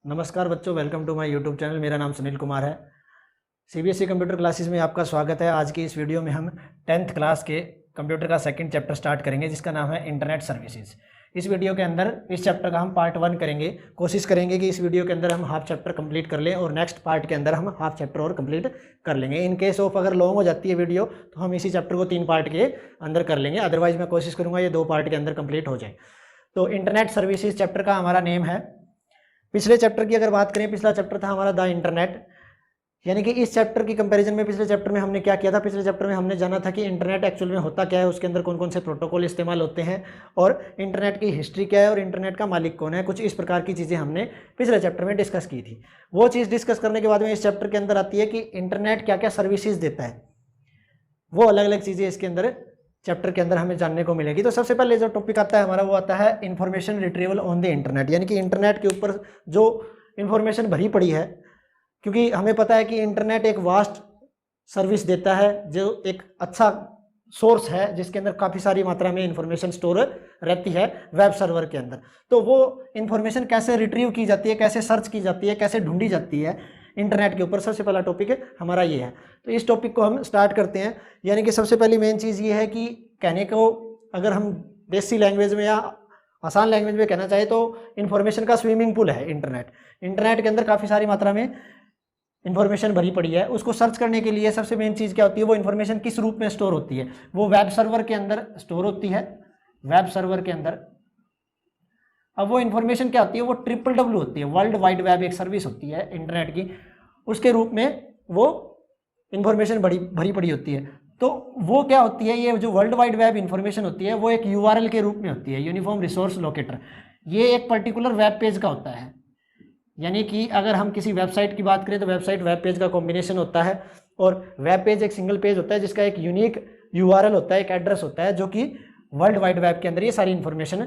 नमस्कार बच्चों, welcome to my YouTube channel. मेरा नाम सुनील कुमार है। सीबीएसई कंप्यूटर क्लासेस में आपका स्वागत है। आज की इस वीडियो में हम 10th क्लास के कंप्यूटर का सेकंड चैप्टर स्टार्ट करेंगे, जिसका नाम है इंटरनेट सर्विसेज। इस वीडियो के अंदर इस चैप्टर का हम पार्ट 1 करेंगे। कोशिश करेंगे कि इस वीडियो के अंदर हम हाफ चैप्टर कंप्लीट कर लें और नेक्स्ट पार्ट के अंदर हम हाफ चैप्टर और कंप्लीट कर लेंगे। इन केस ऑफ अगर लॉन्ग हो जाती है वीडियो तो हम इसी चैप्टर को 3 पार्ट के अंदर कर लेंगे। अदरवाइज मैं कोशिश करूँगा ये 2 पार्ट के अंदर कंप्लीट हो जाए। तो इंटरनेट सर्विसेज चैप्टर का हमारा नेम है। पिछले चैप्टर की अगर बात करें, पिछला चैप्टर था हमारा द इंटरनेट, यानी कि इस चैप्टर की कंपैरिजन में पिछले चैप्टर में हमने क्या किया था। पिछले चैप्टर में हमने जाना था कि इंटरनेट एक्चुअल में होता क्या है, उसके अंदर कौन कौन से प्रोटोकॉल इस्तेमाल होते हैं और इंटरनेट की हिस्ट्री क्या है और इंटरनेट का मालिक कौन है। कुछ इस प्रकार की चीज़ें हमने पिछले चैप्टर में डिस्कस की थी। वो चीज़ डिस्कस करने के बाद में इस चैप्टर के अंदर आती है कि इंटरनेट क्या क्या सर्विसेज देता है। वो अलग अलग चीज़ें इसके अंदर चैप्टर के अंदर हमें जानने को मिलेगी। तो सबसे पहले जो टॉपिक आता है हमारा, वो आता है information retrieval on the internet, यानी कि इंटरनेट के ऊपर जो इन्फॉर्मेशन भरी पड़ी है। क्योंकि हमें पता है कि इंटरनेट एक वास्ट सर्विस देता है, जो एक अच्छा सोर्स है जिसके अंदर काफ़ी सारी मात्रा में इंफॉर्मेशन स्टोर रहती है वेब सर्वर के अंदर। तो वो इंफॉर्मेशन कैसे रिट्रीव की जाती है, कैसे सर्च की जाती है, कैसे ढूंढी जाती है इंटरनेट के ऊपर, सबसे पहला टॉपिक हमारा ये है। तो इस टॉपिक को हम स्टार्ट करते हैं। यानी कि सबसे पहली मेन चीज़ ये है कि कहने को अगर हम देसी लैंग्वेज में या आसान लैंग्वेज में कहना चाहे तो इन्फॉर्मेशन का स्विमिंग पूल है इंटरनेट। इंटरनेट के अंदर काफ़ी सारी मात्रा में इन्फॉर्मेशन भरी पड़ी है। उसको सर्च करने के लिए सबसे मेन चीज़ क्या होती है, वो इन्फॉर्मेशन किस रूप में स्टोर होती है। वो वेब सर्वर के अंदर स्टोर होती है, वेब सर्वर के अंदर। अब वो इन्फॉर्मेशन क्या होती है, वो www होती है, वर्ल्ड वाइड वेब एक सर्विस होती है इंटरनेट की, उसके रूप में वो इन्फॉर्मेशन भरी पड़ी होती है। तो वो क्या होती है, ये जो वर्ल्ड वाइड वेब इन्फॉर्मेशन होती है वो एक URL के रूप में होती है, यूनिफॉर्म रिसोर्स लोकेटर। ये एक पर्टिकुलर वेब पेज का होता है। यानी कि अगर हम किसी वेबसाइट की बात करें तो वेबसाइट वेब पेज का कॉम्बिनेशन होता है, और वेब पेज एक सिंगल पेज होता है जिसका एक यूनिक URL होता है, एक एड्रेस होता है, जो कि वर्ल्ड वाइड वेब के अंदर ये सारी इन्फॉर्मेशन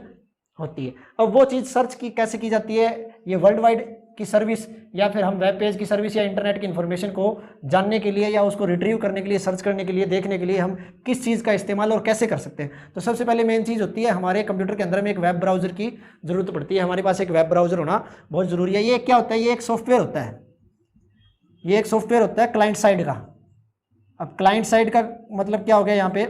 होती है। अब वो चीज़ सर्च की कैसे की जाती है, ये वर्ल्ड वाइड की सर्विस या फिर हम वेब पेज की सर्विस या इंटरनेट की इन्फॉर्मेशन को जानने के लिए या उसको रिट्रीव करने के लिए, सर्च करने के लिए, देखने के लिए हम किस चीज़ का इस्तेमाल और कैसे कर सकते हैं। तो सबसे पहले मेन चीज़ होती है, हमारे कंप्यूटर के अंदर में एक वेब ब्राउज़र की ज़रूरत पड़ती है। हमारे पास एक वेब ब्राउज़र होना बहुत ज़रूरी है। ये क्या होता है, ये एक सॉफ्टवेयर होता है। ये एक सॉफ्टवेयर होता है क्लाइंट साइड का। अब क्लाइंट साइड का मतलब क्या हो गया यहाँ पे,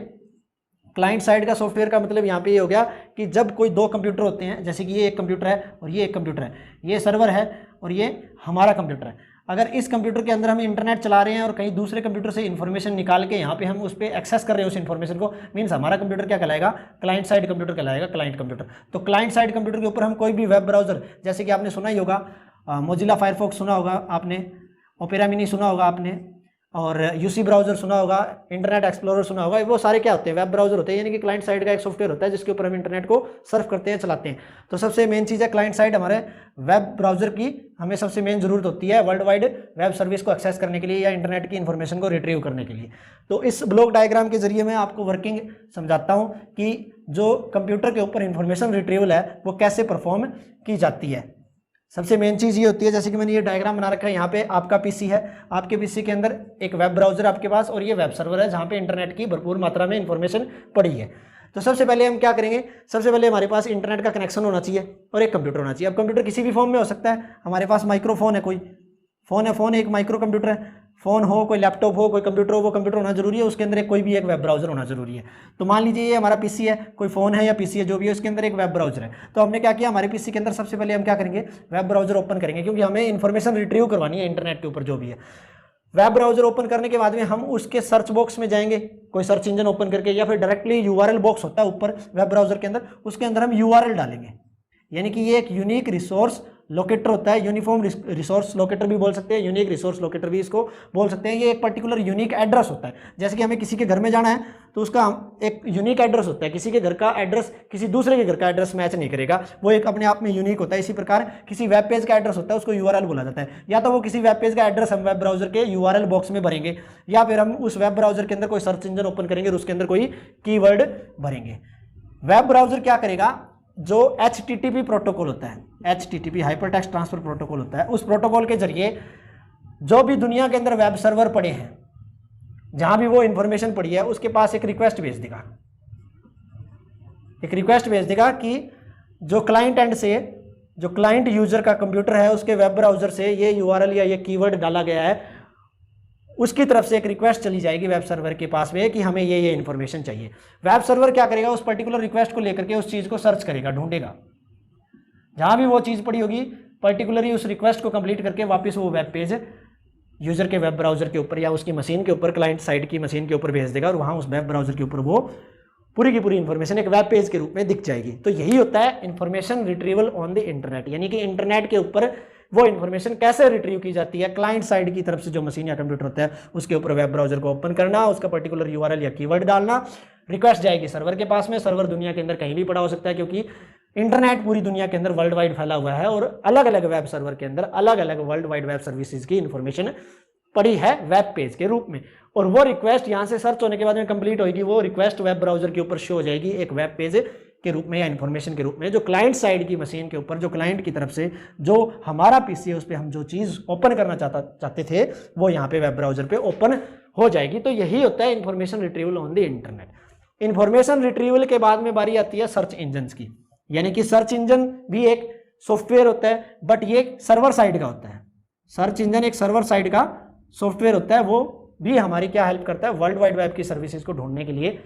क्लाइंट साइड का सॉफ्टवेयर का मतलब यहाँ पे ये हो गया कि जब कोई 2 कंप्यूटर होते हैं, जैसे कि ये एक कंप्यूटर है और ये एक कंप्यूटर है, ये सर्वर है और ये हमारा कंप्यूटर है। अगर इस कंप्यूटर के अंदर हम इंटरनेट चला रहे हैं और कहीं दूसरे कंप्यूटर से इन्फॉर्मेशन निकाल के यहाँ पे हम उस पर एक्सेस कर रहे हैं उस इन्फॉर्मेशन को, मीन्स हमारा कंप्यूटर क्या कहलाएगा, क्लाइंट साइड कंप्यूटर कहलाएगा, क्लाइंट कंप्यूटर। तो क्लाइंट साइड कंप्यूटर के ऊपर हम कोई भी वेब ब्राउजर, जैसे कि आपने सुना ही होगा, मोजिला फायरफॉक्स सुना होगा आपने, ओपेरा मिनी सुना होगा आपने, और यूसी ब्राउजर सुना होगा, इंटरनेट एक्सप्लोरर सुना होगा। वो सारे क्या होते हैं, वेब ब्राउजर होते हैं। यानी कि क्लाइंट साइड का एक सॉफ्टवेयर होता है जिसके ऊपर हम इंटरनेट को सर्फ करते हैं, चलाते हैं। तो सबसे मेन चीज़ है क्लाइंट साइड, हमारे वेब ब्राउजर की हमें सबसे मेन जरूरत होती है वर्ल्ड वाइड वेब सर्विस को एक्सेस करने के लिए या इंटरनेट की इन्फॉर्मेशन को रिट्रीव करने के लिए। तो इस ब्लॉक डायग्राम के जरिए मैं आपको वर्किंग समझाता हूँ कि जो कंप्यूटर के ऊपर इंफॉर्मेशन रिट्रीवल है वो कैसे परफॉर्म की जाती है। सबसे मेन चीज़ ये होती है, जैसे कि मैंने ये डायग्राम बना रखा है, यहाँ पे आपका पीसी है, आपके पीसी के अंदर एक वेब ब्राउजर आपके पास और ये वेब सर्वर है जहाँ पे इंटरनेट की भरपूर मात्रा में इंफॉर्मेशन पड़ी है। तो सबसे पहले हम क्या करेंगे, सबसे पहले हमारे पास इंटरनेट का कनेक्शन होना चाहिए और एक कंप्यूटर होना चाहिए। अब कंप्यूटर किसी भी फॉर्म में हो सकता है। हमारे पास माइक्रोफोन है, कोई फ़ोन है, फ़ोन एक माइक्रो कंप्यूटर है। फ़ोन हो, कोई लैपटॉप हो, कोई कंप्यूटर हो, वो कंप्यूटर होना जरूरी है। उसके अंदर कोई भी एक वेब ब्राउज़र होना जरूरी है। तो मान लीजिए ये हमारा पीसी है, कोई फ़ोन है या पीसी है, जो भी है, उसके अंदर एक वेब ब्राउज़र है। तो हमने क्या किया, हमारे पीसी के अंदर सबसे पहले हम क्या करेंगे, वेब ब्राउज़र ओपन करेंगे, क्योंकि हमें इन्फॉर्मेशन रिट्रीव करवानी है इंटरनेट के ऊपर जो भी है। वेब ब्राउज़र ओपन करने के बाद में हम उसके सर्च बॉक्स में जाएंगे, कोई सर्च इंजन ओपन करके, या फिर डायरेक्टली URL बॉक्स होता है ऊपर वेब ब्राउज़र के अंदर, उसके अंदर हम URL डालेंगे। यानी कि ये एक यूनिक रिसोर्स लोकेटर होता है, यूनिफॉर्म रिसोर्स लोकेटर भी बोल सकते हैं, यूनिक रिसोर्स लोकेटर भी इसको बोल सकते हैं। ये एक पर्टिकुलर यूनिक एड्रेस होता है। जैसे कि हमें किसी के घर में जाना है तो उसका एक यूनिक एड्रेस होता है। किसी के घर का एड्रेस किसी दूसरे के घर का एड्रेस मैच नहीं करेगा, वो एक अपने आप में यूनिक होता है। इसी प्रकार किसी वेब पेज का एड्रेस होता है, उसको URL बोला जाता है। या तो वो किसी वेब पेज का एड्रेस हम वेब ब्राउजर के URL बॉक्स में भरेंगे, या फिर हम उस वेब ब्राउजर के अंदर कोई सर्च इंजन ओपन करेंगे और उसके अंदर कोई कीवर्ड भरेंगे। वेब ब्राउजर क्या करेगा, जो HTTP प्रोटोकॉल होता है, HTTP hyper text transfer protocol होता है, उस प्रोटोकॉल के जरिए जो भी दुनिया के अंदर वेब सर्वर पड़े हैं, जहां भी वो इंफॉर्मेशन पड़ी है, उसके पास एक रिक्वेस्ट भेज देगा। एक रिक्वेस्ट भेज देगा कि जो क्लाइंट एंड से जो क्लाइंट यूजर का कंप्यूटर है उसके वेब ब्राउजर से ये यूआरएल या ये कीवर्ड डाला गया है, उसकी तरफ से एक रिक्वेस्ट चली जाएगी वेब सर्वर के पास में कि हमें ये इन्फॉर्मेशन चाहिए। वेब सर्वर क्या करेगा, उस पर्टिकुलर रिक्वेस्ट को लेकर के उस चीज़ को सर्च करेगा, ढूंढेगा, जहां भी वो चीज़ पड़ी होगी पर्टिकुलरली उस रिक्वेस्ट को कंप्लीट करके वापस वो वेब पेज यूजर के वेब ब्राउजर के ऊपर या उसकी मशीन के ऊपर, क्लाइंट साइड की मशीन के ऊपर भेज देगा और वहां उस वेब ब्राउजर के ऊपर वो पूरी की पूरी इंफॉर्मेशन एक वेब पेज के रूप में दिख जाएगी। तो यही होता है information retrieval on the internet, यानी कि इंटरनेट के ऊपर वो इंफॉर्मेशन कैसे रिट्रीव की जाती है। क्लाइंट साइड की तरफ से जो मशीन या कंप्यूटर होता है उसके ऊपर वेब ब्राउजर को ओपन करना, उसका पर्टिकुलर यूआरएल या कीवर्ड डालना, रिक्वेस्ट जाएगी सर्वर के पास में। सर्वर दुनिया के अंदर कहीं भी पड़ा हो सकता है क्योंकि इंटरनेट पूरी दुनिया के अंदर वर्ल्ड वाइड फैला हुआ है और अलग अलग वेब सर्वर के अंदर अलग अलग वर्ल्ड वाइड वेब सर्विसेज की इंफॉर्मेशन पड़ी है वेब पेज के रूप में। और वो रिक्वेस्ट यहाँ से सर्च होने के बाद में कंप्लीट होगी, वो रिक्वेस्ट वेब ब्राउजर के ऊपर शो हो जाएगी एक वेब पेज के रूप में या इन्फॉर्मेशन के रूप में, जो क्लाइंट साइड की मशीन के ऊपर, जो क्लाइंट की तरफ से जो हमारा पीसी है उस पर हम जो चीज़ ओपन करना चाहते थे वो यहाँ पे वेब ब्राउजर पे ओपन हो जाएगी। तो यही होता है information retrieval on the internet. Information retrieval के बाद में बारी आती है सर्च इंजन की, यानी कि सर्च इंजन भी एक सॉफ्टवेयर होता है बट ये सर्वर साइड का होता है। सर्च इंजन एक सर्वर साइड का सॉफ्टवेयर होता है, वो भी हमारी क्या हेल्प करता है, वर्ल्ड वाइड वेब की सर्विसेज को ढूंढने के लिए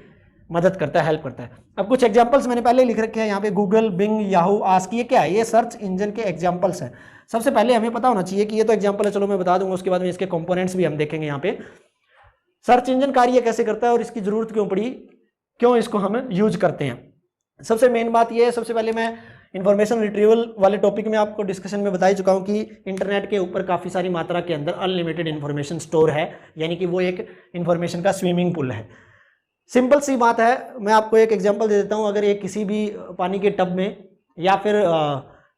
मदद करता है, हेल्प करता है। अब कुछ एग्जांपल्स मैंने पहले लिख रखे हैं यहाँ पे, गूगल, बिंग, याहू, आस्क, ये क्या है, ये सर्च इंजन के एग्जांपल्स हैं। सबसे पहले हमें पता होना चाहिए कि ये तो एग्जांपल है, चलो मैं बता दूंगा, उसके बाद में इसके कंपोनेंट्स भी हम देखेंगे। यहाँ पे सर्च इंजन कार्य कैसे करता है और इसकी जरूरत क्यों पड़ी, क्यों इसको हम यूज करते हैं। सबसे मेन बात यह है, सबसे पहले मैं इंफॉर्मेशन रिट्रीवल वाले टॉपिक में आपको डिस्कशन में बता ही चुका हूं कि इंटरनेट के ऊपर काफ़ी सारी मात्रा के अंदर अनलिमिटेड इंफॉर्मेशन स्टोर है, यानी कि वो एक इंफॉर्मेशन का स्विमिंग पूल है। सिंपल सी बात है, मैं आपको एक एग्जांपल दे देता हूं। अगर एक किसी भी पानी के टब में या फिर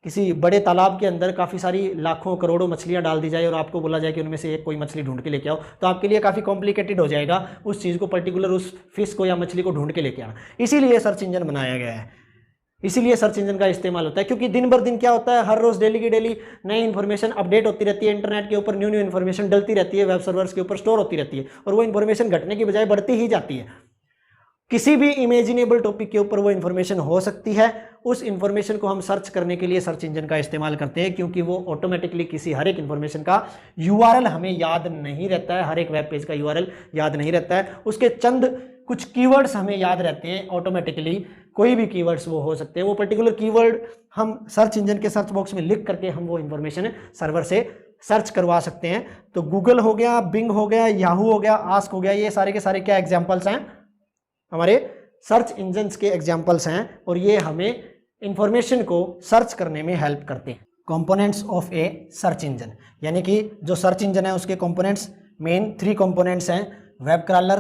किसी बड़े तालाब के अंदर काफ़ी सारी लाखों करोड़ों मछलियां डाल दी जाए और आपको बोला जाए कि उनमें से एक कोई मछली ढूंढ के लेके आओ, तो आपके लिए काफ़ी कॉम्प्लिकेटेड हो जाएगा उस चीज़ को, पर्टिकुलर उस फिश को या मछली को ढूंढ के लेके आना। इसीलिए सर्च इंजन बनाया गया है, इसीलिए सर्च इंजन का इस्तेमाल होता है, क्योंकि दिन भर दिन क्या होता है, हर रोज डेली की डेली नई इन्फॉर्मेशन अपडेट होती रहती है, इंटरनेट के ऊपर न्यू न्यू इन्फॉर्मेशन डलती रहती है, वेब सर्वर्स के ऊपर स्टोर होती रहती है और वो इन्फॉर्मेशन घटने की बजाय बढ़ती ही जाती है। किसी भी इमेजिनेबल टॉपिक के ऊपर वो इन्फॉर्मेशन हो सकती है। उस इन्फॉर्मेशन को हम सर्च करने के लिए सर्च इंजन का इस्तेमाल करते हैं, क्योंकि वो ऑटोमेटिकली किसी हर एक इन्फॉर्मेशन का यूआरएल हमें याद नहीं रहता है, हर एक वेब पेज का यूआरएल याद नहीं रहता है, उसके चंद कुछ कीवर्ड्स हमें याद रहते हैं ऑटोमेटिकली। कोई भी कीवर्ड्स वो हो सकते हैं, वो पर्टिकुलर कीवर्ड हम सर्च इंजन के सर्च बॉक्स में लिख करके हम वो इन्फॉर्मेशन सर्वर से सर्च करवा सकते हैं। तो गूगल हो गया, बिंग हो गया, याहू हो गया, आस्क हो गया, ये सारे के सारे क्या एग्जाम्पल्स हैं, हमारे सर्च इंजन्स के एग्जाम्पल्स हैं और ये हमें इंफॉर्मेशन को सर्च करने में हेल्प करते हैं। Components of A search engine, यानी कि जो सर्च इंजन है उसके कंपोनेंट्स मेन 3 कंपोनेंट्स हैं, वेब क्रॉलर,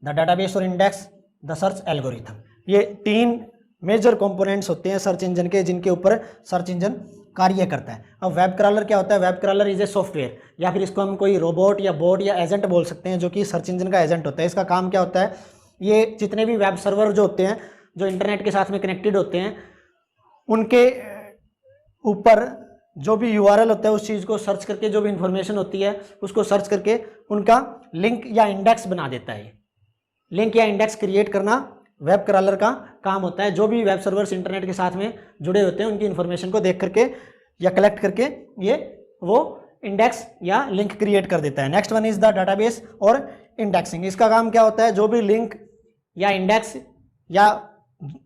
द डाटाबेस और इंडेक्स, द सर्च एल्गोरिथम। ये 3 मेजर कंपोनेंट्स होते हैं सर्च इंजन के, जिनके ऊपर सर्च इंजन कार्य करता है। अब वेब क्रॉलर क्या होता है, web crawler is a software, या फिर इसको हम कोई रोबोट या बोट या एजेंट बोल सकते हैं, जो कि सर्च इंजन का एजेंट होता है। इसका काम क्या होता है, ये जितने भी वेब सर्वर जो होते हैं, जो इंटरनेट के साथ में कनेक्टेड होते हैं, उनके ऊपर जो भी यूआरएल होता है उस चीज़ को सर्च करके, जो भी इंफॉर्मेशन होती है उसको सर्च करके उनका लिंक या इंडेक्स बना देता है। लिंक या इंडेक्स क्रिएट करना वेब क्रॉलर का काम होता है। जो भी वेब सर्वर्स इंटरनेट के साथ में जुड़े होते हैं उनकी इंफॉर्मेशन को देख करके या कलेक्ट करके ये वो इंडेक्स या लिंक क्रिएट कर देता है। Next one is the database और इंडेक्सिंग। इसका काम क्या होता है, जो भी लिंक या इंडेक्स या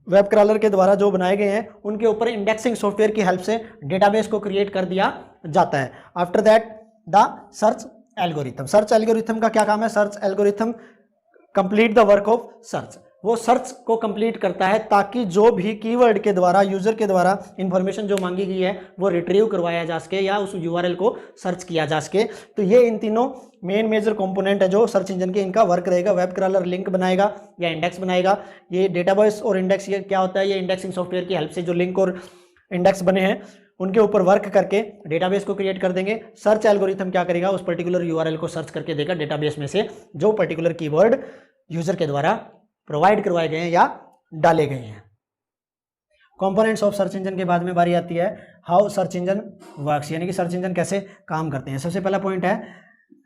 वेब क्रॉलर के द्वारा जो बनाए गए हैं उनके ऊपर इंडेक्सिंग सॉफ्टवेयर की हेल्प से डेटाबेस को क्रिएट कर दिया जाता है। After that the search algorithm. Search algorithm का क्या काम है, search algorithm complete the work of search, वो सर्च को कंप्लीट करता है ताकि जो भी कीवर्ड के द्वारा यूजर के द्वारा इंफॉर्मेशन जो मांगी गई है वो रिट्रीव करवाया जा सके या उस यूआरएल को सर्च किया जा सके। तो ये इन तीनों मेन मेजर कंपोनेंट है जो सर्च इंजन के, इनका वर्क रहेगा। वेब क्रॉलर लिंक बनाएगा या इंडेक्स बनाएगा। ये डेटाबेस और इंडेक्स, ये क्या होता है, ये इंडेक्सिंग सॉफ्टवेयर की हेल्प से जो लिंक और इंडेक्स बने हैं उनके ऊपर वर्क करके डेटाबेस को क्रिएट कर देंगे। सर्च एल्गोरिथम क्या करेगा, उस पर्टिकुलर यूआरएल को सर्च करके देगा डेटाबेस में से जो पर्टिकुलर कीवर्ड यूजर के द्वारा प्रोवाइड करवाए गए हैं या डाले गए हैं। कंपोनेंट्स ऑफ सर्च इंजन के बाद में बारी आती है हाउ सर्च इंजन वर्क्स, यानी कि सर्च इंजन कैसे काम करते हैं। सबसे पहला पॉइंट है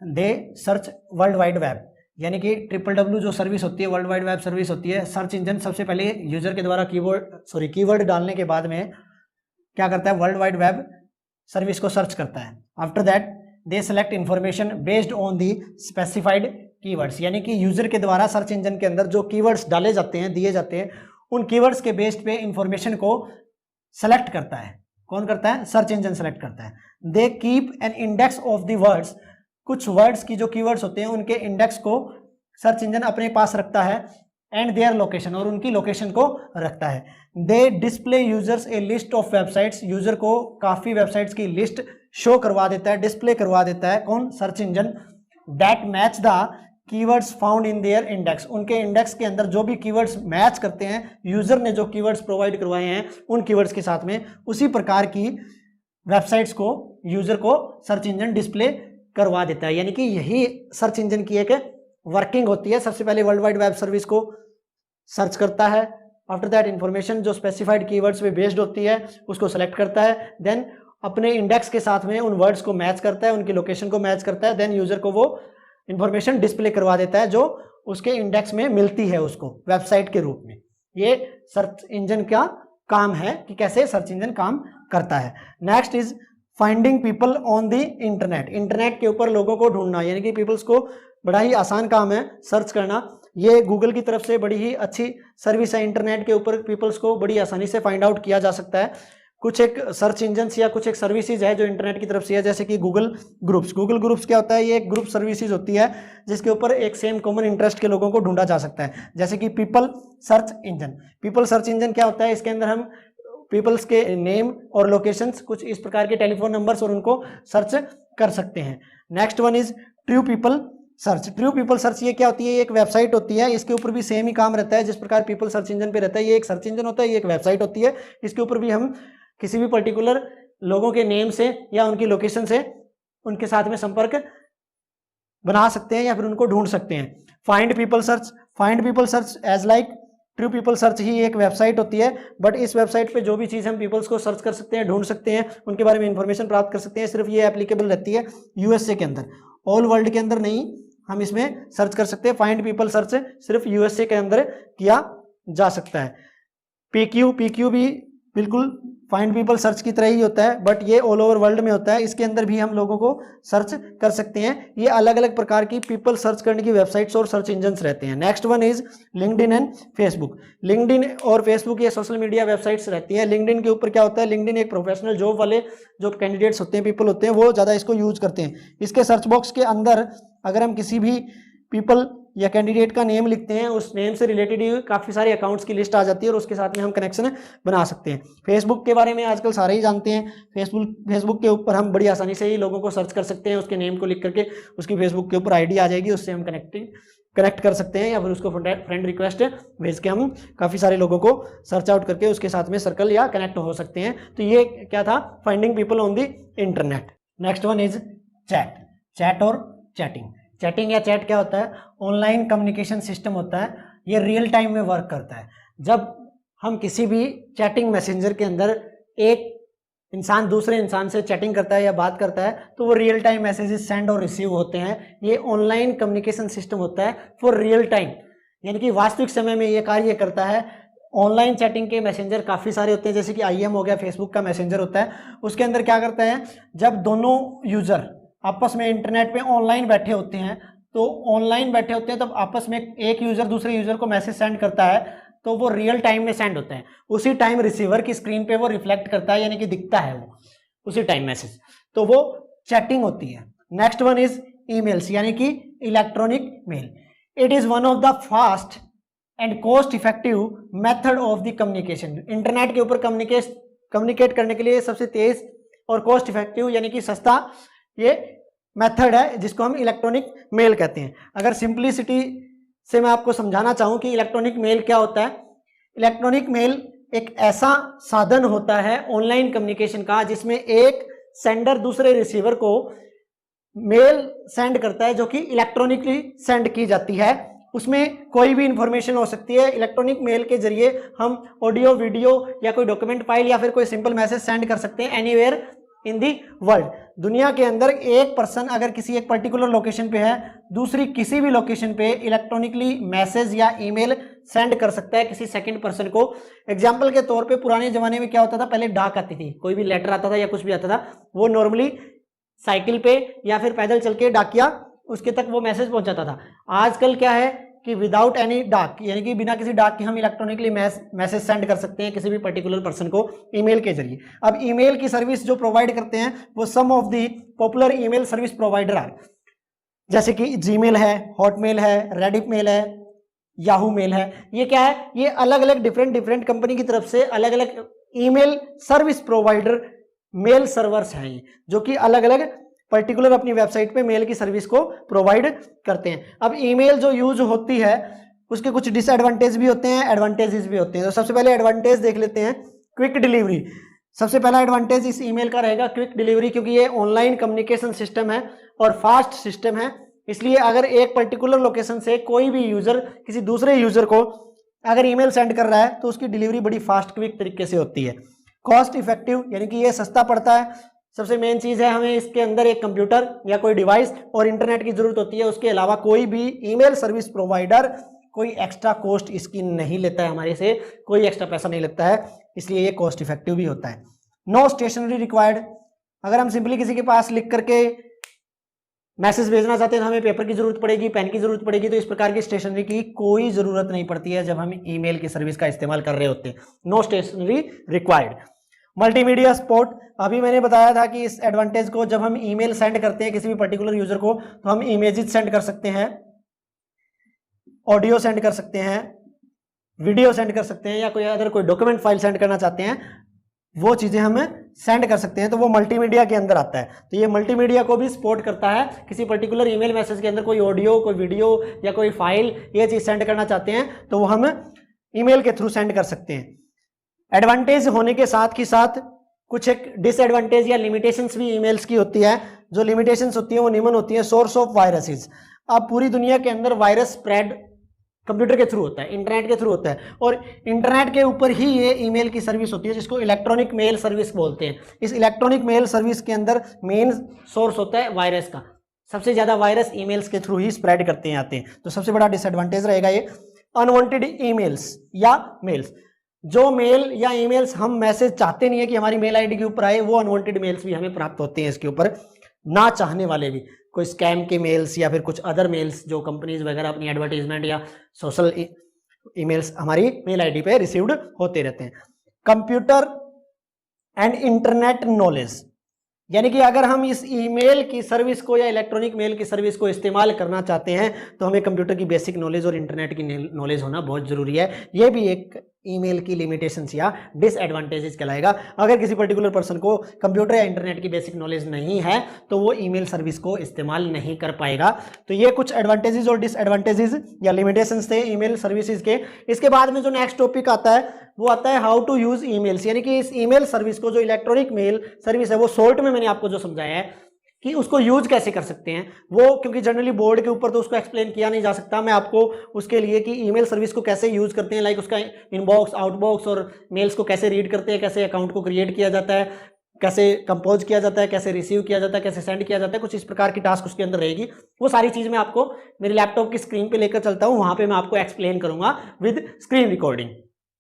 दे सर्च वर्ल्ड वाइड वेब, यानी कि www जो सर्विस होती है, वर्ल्ड वाइड वेब सर्विस होती है। सर्च इंजन सबसे पहले यूजर के द्वारा कीवर्ड डालने के बाद में क्या करता है, वर्ल्ड वाइड वेब सर्विस को सर्च करता है। After that they select information based on the specified keywords, यानी कि यूजर के द्वारा सर्च इंजन के अंदर जो कीवर्ड्स डाले जाते हैं, दिए जाते हैं, उन कीवर्ड्स के बेस्ड पे इंफॉर्मेशन को सेलेक्ट करता है। कौन करता है, सर्च इंजन सेलेक्ट करता है। They keep an index of the words, कुछ वर्ड्स की जो कीवर्ड्स होते हैं उनके इंडेक्स को सर्च इंजन अपने पास रखता है, एंड देयर लोकेशन, और उनकी लोकेशन को रखता है। They display users a list of websites, user को काफ़ी वेबसाइट्स की लिस्ट शो करवा देता है, डिस्प्ले करवा देता है। कौन, search engine. That match the keywords found in their index, उनके इंडेक्स के अंदर जो भी कीवर्ड्स मैच करते हैं, यूजर ने जो कीवर्ड्स प्रोवाइड करवाए हैं उन कीवर्ड्स के साथ में, उसी प्रकार की वेबसाइट्स को यूजर को सर्च इंजन डिस्प्ले करवा देता है। यानी कि यही सर्च इंजन की एक वर्किंग होती है। सबसे पहले वर्ल्ड वाइड वेब सर्विस को सर्च करता है, आफ्टर दैट इंफॉर्मेशन जो स्पेसिफाइड कीवर्ड्स पे बेस्ड होती है उसको सेलेक्ट करता है, देन अपने इंडेक्स के साथ में उन वर्ड्स को मैच करता है, उनकी लोकेशन को मैच करता है, देन यूजर को वो इंफॉर्मेशन डिस्प्ले करवा देता है जो उसके इंडेक्स में मिलती है उसको वेबसाइट के रूप में। ये सर्च इंजन का काम है कि कैसे सर्च इंजन काम करता है। Next is finding people on the internet, internet के ऊपर लोगों को ढूंढना, यानी कि पीपल्स को बड़ा ही आसान काम है सर्च करना। ये गूगल की तरफ से बड़ी ही अच्छी सर्विस है, इंटरनेट के ऊपर पीपल्स को बड़ी आसानी से फाइंड आउट किया जा सकता है। कुछ एक सर्च इंजन्स या कुछ एक सर्विसेज है जो इंटरनेट की तरफ से है, जैसे कि गूगल ग्रुप्स। गूगल ग्रुप्स क्या होता है, ये एक ग्रुप सर्विसेज होती है जिसके ऊपर एक सेम कॉमन इंटरेस्ट के लोगों को ढूंढा जा सकता है। जैसे कि people search engine, people search engine क्या होता है, इसके अंदर हम पीपल्स के नेम और लोकेशंस, कुछ इस प्रकार के टेलीफोन नंबर्स और उनको सर्च कर सकते हैं। Next one is true people search. True people search ये क्या होती है, ये एक वेबसाइट होती है, इसके ऊपर भी सेम ही काम रहता है जिस प्रकार पीपल सर्च इंजन पे रहता है। ये एक सर्च इंजन होता है, ये एक वेबसाइट होती है, इसके ऊपर भी हम किसी भी पर्टिकुलर लोगों के नेम से या उनकी लोकेशन से उनके साथ में संपर्क बना सकते हैं या फिर उनको ढूंढ सकते हैं। Find people search, find people search as like true people search ही एक वेबसाइट होती है, बट इस वेबसाइट पे जो भी चीज़ हम पीपल्स को सर्च कर सकते हैं, ढूंढ सकते हैं, उनके बारे में इंफॉर्मेशन प्राप्त कर सकते हैं, सिर्फ ये एप्लीकेबल रहती है यूएसए के अंदर, ऑल वर्ल्ड के अंदर नहीं हम इसमें सर्च कर सकते हैं। फाइंड पीपल सर्च सिर्फ यूएसए के अंदर किया जा सकता है। पीक्यू भी बिल्कुल फाइंड पीपल सर्च की तरह ही होता है, बट ये ऑल ओवर वर्ल्ड में होता है, इसके अंदर भी हम लोगों को सर्च कर सकते हैं। ये अलग अलग प्रकार की पीपल सर्च करने की वेबसाइट्स और सर्च इंजन्स रहते हैं। Next one is LinkedIn and Facebook. LinkedIn और फेसबुक ये सोशल मीडिया वेबसाइट्स रहती हैं। लिंक्डइन के ऊपर क्या होता है, लिंक्डइन एक प्रोफेशनल जॉब वाले जो कैंडिडेट्स होते हैं, पीपल होते हैं, वो ज़्यादा इसको यूज करते हैं। इसके सर्च बॉक्स के अंदर अगर हम किसी भी पीपल या कैंडिडेट का नेम लिखते हैं, उस नेम से रिलेटेड ही काफ़ी सारे अकाउंट्स की लिस्ट आ जाती है और उसके साथ में हम कनेक्शन बना सकते हैं। फेसबुक के बारे में आजकल सारे ही जानते हैं। फेसबुक के ऊपर हम बड़ी आसानी से ही लोगों को सर्च कर सकते हैं, उसके नेम को लिख करके उसकी फेसबुक के ऊपर आईडी आ जाएगी, उससे हम कनेक्ट कर सकते हैं या फिर उसको फ्रेंड रिक्वेस्ट भेज के हम काफ़ी सारे लोगों को सर्च आउट करके उसके साथ में सर्कल या कनेक्ट हो सकते हैं। तो ये क्या था, finding people on the internet. Next one is chat, chat और चैटिंग। चैटिंग या चैट क्या होता है, ऑनलाइन कम्युनिकेशन सिस्टम होता है, ये रियल टाइम में वर्क करता है। जब हम किसी भी चैटिंग मैसेंजर के अंदर एक इंसान दूसरे इंसान से चैटिंग करता है या बात करता है तो वो रियल टाइम मैसेजेस सेंड और रिसीव होते हैं। ये ऑनलाइन कम्युनिकेशन सिस्टम होता है फॉर रियल टाइम, यानी कि वास्तविक समय में ये कार्य करता है। ऑनलाइन चैटिंग के मैसेंजर काफ़ी सारे होते हैं, जैसे कि IM हो गया, फेसबुक का मैसेंजर होता है। उसके अंदर क्या करता है, जब दोनों यूज़र आपस में इंटरनेट पे ऑनलाइन बैठे होते हैं तब आपस में एक यूज़र दूसरे यूज़र को मैसेज सेंड करता है तो वो रियल टाइम में सेंड होता है। उसी टाइम रिसीवर की स्क्रीन पे वो रिफ्लेक्ट करता है, यानी कि दिखता है वो उसी टाइम मैसेज, तो वो चैटिंग होती है। नेक्स्ट वन इज ईमेल्स, यानी कि electronic mail. It is one of the fast and cost effective method of the communication. Internet के ऊपर कम्युनिकेट करने के लिए सबसे तेज और कॉस्ट इफेक्टिव यानी कि सस्ता ये मेथड है जिसको हम इलेक्ट्रॉनिक मेल कहते हैं। अगर सिंपलिसिटी से मैं आपको समझाना चाहूँ कि इलेक्ट्रॉनिक मेल क्या होता है, इलेक्ट्रॉनिक मेल एक ऐसा साधन होता है ऑनलाइन कम्युनिकेशन का जिसमें एक सेंडर दूसरे रिसीवर को मेल सेंड करता है जो कि इलेक्ट्रॉनिकली सेंड की जाती है। उसमें कोई भी इंफॉर्मेशन हो सकती है। इलेक्ट्रॉनिक मेल के जरिए हम ऑडियो, वीडियो या कोई डॉक्यूमेंट फाइल या फिर कोई सिंपल मैसेज सेंड कर सकते हैं एनीवेयर इन दी वर्ल्ड। दुनिया के अंदर एक पर्सन अगर किसी एक पर्टिकुलर लोकेशन पे है, दूसरी किसी भी लोकेशन पे इलेक्ट्रॉनिकली मैसेज या ईमेल सेंड कर सकता है किसी सेकंड पर्सन को। एग्जांपल के तौर पे पुराने जमाने में क्या होता था, पहले डाक आती थी, कोई भी लेटर आता था या कुछ भी आता था, वो नॉर्मली साइकिल पे या फिर पैदल चल के डाकिया उसके तक वो मैसेज पहुंचाता था। आजकल क्या है कि विदाउट एनी डाक, यानी कि बिना किसी डाक के हम इलेक्ट्रॉनिकली मैसेज सेंड कर सकते हैं किसी भी पर्टिकुलर पर्सन को ईमेल के जरिए। अब ईमेल की सर्विस जो प्रोवाइड करते हैं वो some of the popular email service provider are, जैसे कि जीमेल है, हॉटमेल है, रेडिट मेल है, याहू मेल है। ये क्या है, ये अलग अलग डिफरेंट कंपनी की तरफ से अलग अलग email service provider mail servers हैं जो कि अलग अलग पर्टिकुलर अपनी वेबसाइट पे मेल की सर्विस को प्रोवाइड करते हैं। अब ईमेल जो यूज होती है उसके कुछ डिसएडवांटेज भी होते हैं, एडवांटेजेस भी होते हैं। तो सबसे पहले एडवांटेज देख लेते हैं, क्विक डिलीवरी। सबसे पहला एडवांटेज इस ईमेल का रहेगा क्विक डिलीवरी, क्योंकि ये ऑनलाइन कम्युनिकेशन सिस्टम है और फास्ट सिस्टम है। इसलिए अगर एक पर्टिकुलर लोकेशन से कोई भी यूजर किसी दूसरे यूजर को अगर ईमेल सेंड कर रहा है तो उसकी डिलीवरी बड़ी फास्ट क्विक तरीके से होती है। कॉस्ट इफेक्टिव, यानी कि ये सस्ता पड़ता है। सबसे मेन चीज है, हमें इसके अंदर एक कंप्यूटर या कोई डिवाइस और इंटरनेट की जरूरत होती है। उसके अलावा कोई भी ईमेल सर्विस प्रोवाइडर कोई एक्स्ट्रा कॉस्ट इसकी नहीं लेता है, हमारे से कोई एक्स्ट्रा पैसा नहीं लगता है, इसलिए ये कॉस्ट इफेक्टिव भी होता है। नो स्टेशनरी रिक्वायर्ड, अगर हम सिंपली किसी के पास लिख करके मैसेज भेजना चाहते हैं तो हमें पेपर की जरूरत पड़ेगी, पेन की जरूरत पड़ेगी। तो इस प्रकार की स्टेशनरी की कोई जरूरत नहीं पड़ती है जब हम ईमेल की सर्विस का इस्तेमाल कर रहे होते हैं। No stationery required. Multimedia support, अभी मैंने बताया था कि इस एडवांटेज को जब हम ईमेल सेंड करते हैं किसी भी पर्टिकुलर यूजर को तो हम इमेजेस सेंड कर सकते हैं, ऑडियो सेंड कर सकते हैं, वीडियो सेंड कर सकते हैं, या कोई अदर कोई डॉक्यूमेंट फाइल सेंड करना चाहते हैं वो चीजें हम सेंड कर सकते हैं। तो वो मल्टीमीडिया के अंदर आता है। तो ये मल्टीमीडिया को भी सपोर्ट करता है। किसी पर्टिकुलर ईमेल मैसेज के अंदर कोई ऑडियो, कोई वीडियो या कोई फाइल ये चीज सेंड करना चाहते हैं तो वो हम ईमेल के थ्रू सेंड कर सकते हैं। एडवांटेज होने के साथ ही साथ कुछ एक डिसएडवांटेज या लिमिटेशंस भी ईमेल्स की होती है। जो लिमिटेशंस होती है वो निम्न होती है। सोर्स ऑफ वायरसेस, अब पूरी दुनिया के अंदर वायरस स्प्रेड कंप्यूटर के थ्रू होता है, इंटरनेट के थ्रू होता है, और इंटरनेट के ऊपर ही ये ईमेल की सर्विस होती है जिसको इलेक्ट्रॉनिक मेल सर्विस बोलते हैं। इस इलेक्ट्रॉनिक मेल सर्विस के अंदर मेन सोर्स होता है वायरस का। सबसे ज्यादा वायरस ईमेल्स के थ्रू ही स्प्रेड करते हैं आते हैं। तो सबसे बड़ा डिसएडवांटेज रहेगा ये। अनवांटेड ईमेल्स या मेल्स, जो मेल या ईमेल्स हम मैसेज चाहते नहीं है कि हमारी मेल आईडी के ऊपर आए, वो अनवांटेड मेल्स भी हमें प्राप्त होते हैं इसके ऊपर। ना चाहने वाले भी, कोई स्कैम के मेल्स या फिर कुछ अदर मेल्स जो कंपनीज वगैरह अपनी एडवर्टीजमेंट या सोशल ईमेल्स हमारी मेल आईडी पे रिसीव्ड होते रहते हैं। कंप्यूटर एंड इंटरनेट नॉलेज, यानी कि अगर हम इस ईमेल की सर्विस को या इलेक्ट्रॉनिक मेल की सर्विस को इस्तेमाल करना चाहते हैं तो हमें कंप्यूटर की बेसिक नॉलेज और इंटरनेट की नॉलेज होना बहुत जरूरी है। यह भी एक ईमेल की लिमिटेशंस या डिसएडवांटेजेस कहलाएगा। अगर किसी पर्टिकुलर पर्सन को कंप्यूटर या इंटरनेट की बेसिक नॉलेज नहीं है तो वो ईमेल सर्विस को इस्तेमाल नहीं कर पाएगा। तो ये कुछ एडवांटेजेस और डिसएडवांटेजेस या लिमिटेशंस थे ईमेल सर्विसेज के। इसके बाद में जो नेक्स्ट टॉपिक आता है वो आता है हाउ टू यूज ईमेल्स, यानी कि इस ईमेल सर्विस को जो इलेक्ट्रॉनिक मेल सर्विस है वो शॉर्ट में मैंने आपको जो समझाया है कि उसको यूज कैसे कर सकते हैं वो, क्योंकि जनरली बोर्ड के ऊपर तो उसको एक्सप्लेन किया नहीं जा सकता। मैं आपको उसके लिए कि ईमेल सर्विस को कैसे यूज करते हैं, लाइक उसका इनबॉक्स, आउटबॉक्स और मेल्स को कैसे रीड करते हैं, कैसे अकाउंट को क्रिएट किया जाता है, कैसे कंपोज किया जाता है, कैसे रिसीव किया जाता है, कैसे सेंड किया जाता है, कुछ इस प्रकार की टास्क उसके अंदर रहेगी। वो सारी चीज मैं आपको मेरे लैपटॉप की स्क्रीन पे लेकर चलता हूँ, वहां पे मैं आपको एक्सप्लेन करूंगा विद स्क्रीन रिकॉर्डिंग।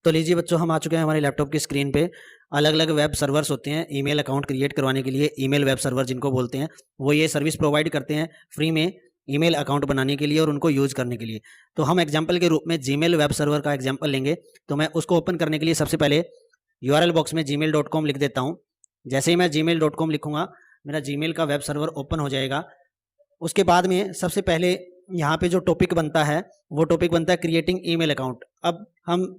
तो लीजिए बच्चों, हम आ चुके हैं हमारे लैपटॉप की स्क्रीन पे। अलग अलग वेब सर्वर्स होते हैं ईमेल अकाउंट क्रिएट करवाने के लिए, ईमेल वेब सर्वर जिनको बोलते हैं, वो ये सर्विस प्रोवाइड करते हैं फ्री में ईमेल अकाउंट बनाने के लिए और उनको यूज़ करने के लिए। तो हम एग्जांपल के रूप में जीमेल वेब सर्वर का एग्जांपल लेंगे। तो मैं उसको ओपन करने के लिए सबसे पहले URL बॉक्स में gmail.com लिख देता हूँ। जैसे ही मैं gmail.com लिखूँगा मेरा जीमेल का वेब सर्वर ओपन हो जाएगा। उसके बाद में सबसे पहले यहाँ पे जो टॉपिक बनता है वो टॉपिक बनता है क्रिएटिंग ईमेल अकाउंट। अब हम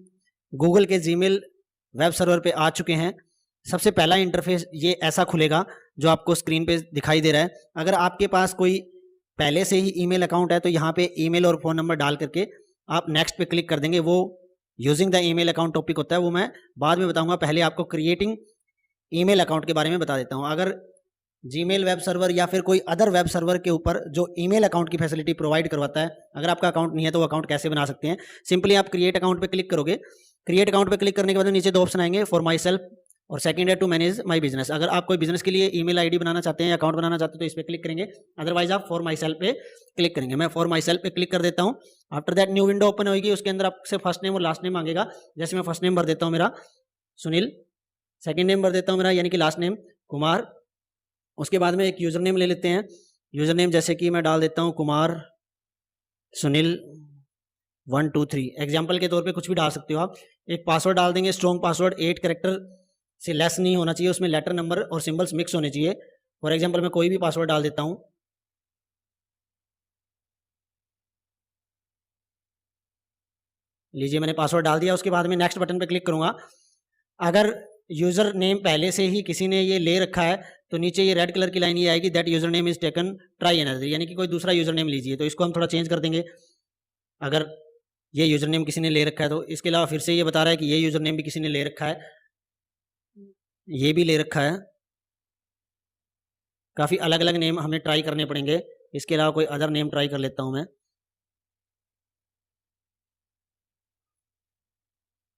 गूगल के जीमेल वेब सर्वर पे आ चुके हैं। सबसे पहला इंटरफेस ये ऐसा खुलेगा जो आपको स्क्रीन पे दिखाई दे रहा है। अगर आपके पास कोई पहले से ही ईमेल अकाउंट है तो यहाँ पे ईमेल और फ़ोन नंबर डाल करके आप नेक्स्ट पे क्लिक कर देंगे। वो using the email account topic होता है, वो मैं बाद में बताऊँगा। पहले आपको क्रिएटिंग ईमेल अकाउंट के बारे में बता देता हूँ। अगर जीमेल वेब सर्वर या फिर कोई अदर वेब सर्वर के ऊपर जो ईमेल अकाउंट की फैसिलिटी प्रोवाइड करवाता है, अगर आपका अकाउंट नहीं है तो वो अकाउंट कैसे बना सकते हैं। सिंपली आप क्रिएट अकाउंट पे क्लिक करोगे। क्रिएट अकाउंट पे क्लिक करने के बाद नीचे दो ऑप्शन आएंगे, फॉर माई सेल्फ और सेकंड है टू मैनेज माय बिजनेस। अगर आप कोई बिजनेस के लिए ईमेल आईडी बनाना चाहते हैं या अकाउंट बनाना चाहते हैं तो इस पर क्लिक करेंगे, अदरवाइज आप फॉर माई सेल्फ पे क्लिक करेंगे। मैं फॉर माई सेल्फ पे क्लिक कर देता हूँ। After that new window open होगी, उसके अंदर आपसे फर्स्ट नेम और लास्ट नेम मांगेगा। जैसे मैं फर्स्ट नेम भर देता हूँ मेरा सुनील, सेकंड नेम भर देता हूँ मेरा यानी कि लास्ट नेम कुमार। उसके बाद में एक यूजर नेम ले लेते हैं। यूजर नेम जैसे कि मैं डाल देता हूँ कुमार सुनील 1 2 3, एग्जाम्पल के तौर पे कुछ भी डाल सकते हो आप। एक पासवर्ड डाल देंगे, स्ट्रॉन्ग पासवर्ड, 8 कैरेक्टर से लेस नहीं होना चाहिए, उसमें लेटर नंबर और सिंबल्स मिक्स होने चाहिए। फॉर एग्जाम्पल मैं कोई भी पासवर्ड डाल देता हूँ। लीजिए मैंने पासवर्ड डाल दिया। उसके बाद में नेक्स्ट बटन पे क्लिक करूंगा। अगर यूजर नेम पहले से ही किसी ने ये ले रखा है तो नीचे ये रेड कलर की लाइन ये आएगी, that user name is taken try another, यानी कि कोई दूसरा यूजर नेम लीजिए। तो इसको हम थोड़ा चेंज कर देंगे। अगर ये यूजर नेम किसी ने ले रखा है तो इसके अलावा फिर से ये बता रहा है कि ये यूजर नेम भी किसी ने ले रखा है, ये भी ले रखा है। काफ़ी अलग अलग नेम हमें ट्राई करने पड़ेंगे। इसके अलावा कोई अदर नेम ट्राई कर लेता हूँ मैं।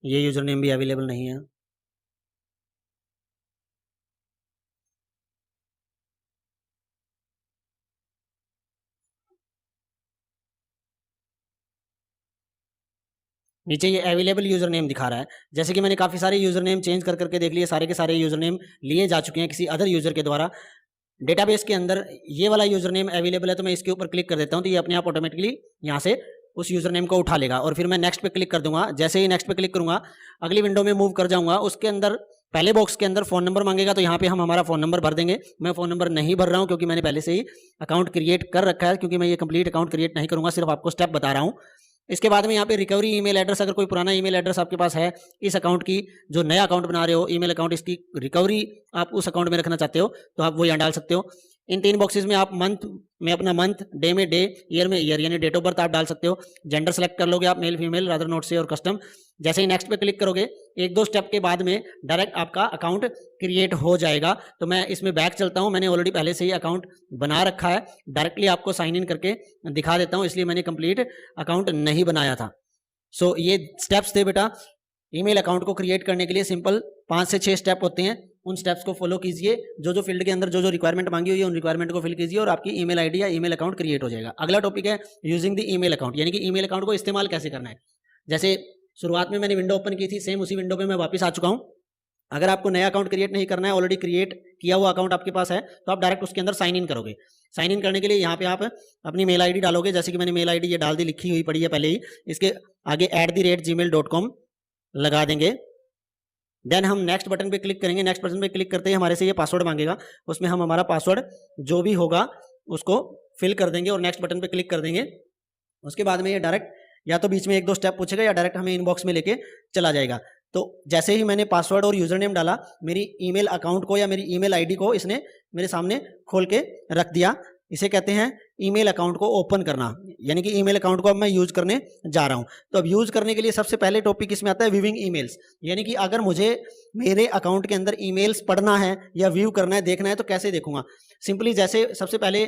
ये यूजर नेम भी अवेलेबल नहीं है। नीचे ये अवेलेबल यूजर नेम दिखा रहा है। जैसे कि मैंने काफ़ी सारे यूजर नेम चेंज कर करके देख लिए, सारे के सारे यूजर नेम लिए जा चुके हैं किसी अदर यूजर के द्वारा। डेटाबेस के अंदर ये वाला यूजर नेम अवेलेबल है तो मैं इसके ऊपर क्लिक कर देता हूँ तो ये अपने आप ऑटोमेटिकली यहाँ से उस यूजर नेम को उठा लेगा और फिर मैं नेक्स्ट पे क्लिक कर दूंगा। जैसे ही नेक्स्ट पे क्लिक करूंगा अगली विंडो में मूव कर जाऊंगा। उसके अंदर पहले बॉक्स के अंदर फ़ोन नंबर मांगेगा तो यहाँ पे हम हमारा फ़ोन नंबर भर देंगे। मैं फ़ोन नंबर नहीं भर रहा हूँ क्योंकि मैंने पहले से ही अकाउंट क्रिएट कर रखा है, क्योंकि मैं ये कंप्लीट अकाउंट क्रिएट नहीं करूँगा, सिर्फ आपको स्टेप बता रहा हूँ। इसके बाद में यहाँ पे रिकवरी ईमेल एड्रेस, अगर कोई पुराना ईमेल एड्रेस आपके पास है इस अकाउंट की, जो नया अकाउंट बना रहे हो ईमेल अकाउंट, इसकी रिकवरी आप उस अकाउंट में रखना चाहते हो तो आप वो यहाँ डाल सकते हो। इन 3 बॉक्सेस में आप मंथ में अपना मंथ, डे में डे, ईयर में ईयर, यानी डेट ऑफ बर्थ आप डाल सकते हो। जेंडर सेलेक्ट कर लोगे आप, मेल फीमेल, रादर नोट से और कस्टम। जैसे ही नेक्स्ट पे क्लिक करोगे 1-2 स्टेप के बाद में डायरेक्ट आपका अकाउंट क्रिएट हो जाएगा। तो मैं इसमें बैक चलता हूँ, मैंने ऑलरेडी पहले से ही अकाउंट बना रखा है। डायरेक्टली आपको साइन इन करके दिखा देता हूँ, इसलिए मैंने कंप्लीट अकाउंट नहीं बनाया था। सो ये स्टेप्स थे बेटा ईमेल अकाउंट को क्रिएट करने के लिए। सिंपल 5 से 6 स्टेप होते हैं, उन स्टेप्स को फॉलो कीजिए। जो फील्ड के अंदर जो रिक्वायरमेंट मांगी हुई है उन रिक्वायरमेंट को फिल कीजिए और आपकी ईमेल आईडी या ईमेल अकाउंट क्रिएट हो जाएगा। अगला टॉपिक है यूजिंग द ईमेल अकाउंट, यानी कि ईमेल अकाउंट को इस्तेमाल कैसे करना है। जैसे शुरुआत में मैंने विंडो ओपन की थी, सेम उसी विंडो पे मैं वापस आ चुका हूँ। अगर आपको नया अकाउंट क्रिएट नहीं करना है, ऑलरेडी क्रिएट किया हुआ अकाउंट आपके पास है, तो आप डायरेक्ट उसके अंदर साइन इन करोगे। साइन इन करने के लिए यहाँ पे आप अपनी मेल आईडी डालोगे। जैसे कि मैंने मेल आईडी ये डाल दी, लिखी हुई पड़ी है पहले ही। इसके आगे @gmail.com लगा देंगे। देन हम नेक्स्ट बटन पे क्लिक करेंगे। नेक्स्ट बटन पे क्लिक करते ही हमारे से ये पासवर्ड मांगेगा, उसमें हम हमारा पासवर्ड जो भी होगा उसको फिल कर देंगे और नेक्स्ट बटन पे क्लिक कर देंगे। उसके बाद में ये डायरेक्ट या तो बीच में 1-2 स्टेप पूछेगा या डायरेक्ट हमें इनबॉक्स में लेके चला जाएगा। तो जैसे ही मैंने पासवर्ड और यूजर नेम डाला, मेरी ईमेल अकाउंट को या मेरी ईमेल आईडी को इसने मेरे सामने खोल के रख दिया। इसे कहते हैं ईमेल अकाउंट को ओपन करना, यानी कि ईमेल अकाउंट को अब मैं यूज करने जा रहा हूं। तो अब यूज करने के लिए सबसे पहले टॉपिक इसमें आता है व्यूइंग ईमेल्स, यानी कि अगर मुझे मेरे अकाउंट के अंदर ईमेल्स पढ़ना है या व्यू करना है, देखना है, तो कैसे देखूंगा। सिंपली जैसे सबसे पहले